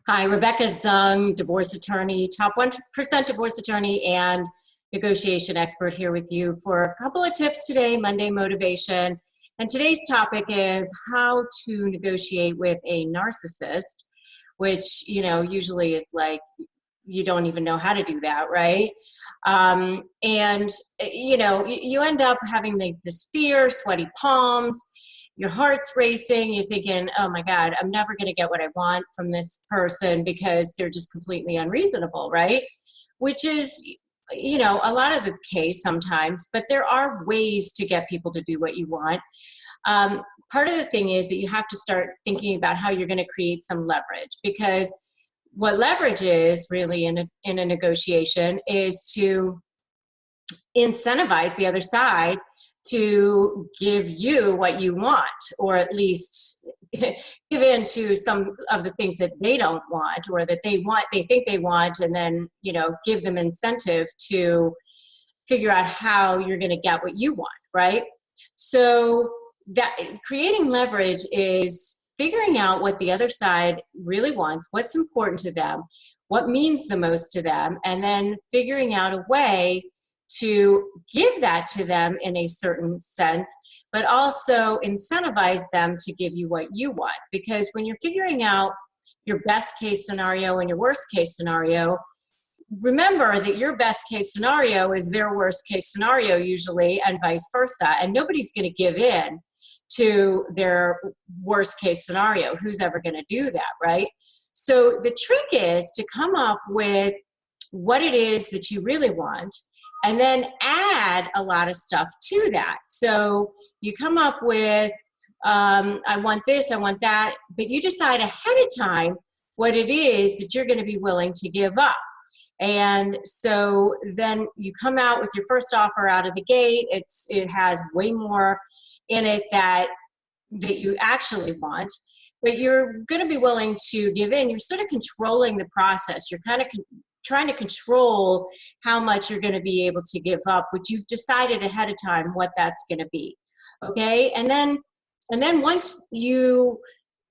Hi, Rebecca Zung, divorce attorney, top 1% divorce attorney, and negotiation expert here with you for a couple of tips today, Monday motivation. And today's topic is how to negotiate with a narcissist, which, usually is like, you don't even know how to do that, right? You end up having this fear, sweaty palms, your heart's racing, you're thinking, oh my God, I'm never going to get what I want from this person because they're just completely unreasonable, right? Which is, a lot of the case sometimes, but there are ways to get people to do what you want. Part of the thing is that you have to start thinking about how you're going to create some leverage, because what leverage is really in a negotiation is to incentivize the other side to give you what you want, or at least give in to some of the things that they don't want, or that they think they want, and then, give them incentive to figure out how you're going to get what you want, right? So that creating leverage is figuring out what the other side really wants, what's important to them, what means the most to them, and then figuring out a way to give that to them in a certain sense, but also incentivize them to give you what you want. Because when you're figuring out your best case scenario and your worst case scenario, remember that your best case scenario is their worst case scenario usually, and vice versa. And nobody's going to give in to their worst case scenario. Who's ever going to do that, right? So the trick is to come up with what it is that you really want, and then add a lot of stuff to that. So you come up with, I want this, I want that, but you decide ahead of time what it is that you're going to be willing to give up. And so then you come out with your first offer out of the gate. It has way more in it that you actually want, but you're going to be willing to give in. You're sort of controlling the process. You're kind of trying to control how much you're going to be able to give up, which you've decided ahead of time what that's going to be. Okay. And then once you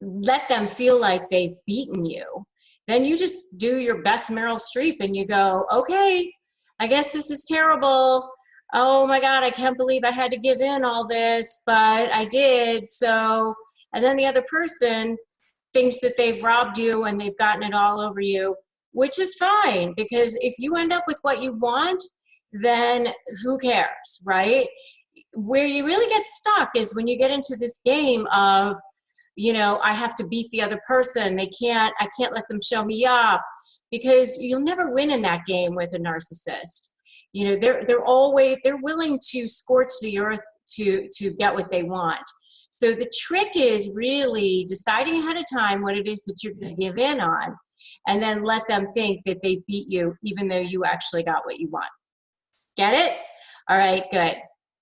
let them feel like they've beaten you, then you just do your best Meryl Streep and you go, okay, I guess this is terrible. Oh my God, I can't believe I had to give in all this, but I did. So, and then the other person thinks that they've robbed you and they've gotten it all over you, which is fine, because if you end up with what you want, then who cares, right? Where you really get stuck is when you get into this game of, I have to beat the other person. I can't let them show me up, because you'll never win in that game with a narcissist. They're willing to scorch the earth to get what they want. So the trick is really deciding ahead of time what it is that you're going to give in on, and then let them think that they beat you, even though you actually got what you want. Get it? All right, good.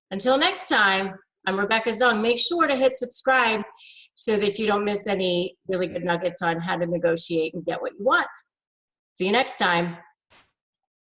Until next time, I'm Rebecca Zung. Make sure to hit subscribe so that you don't miss any really good nuggets on how to negotiate and get what you want. See you next time.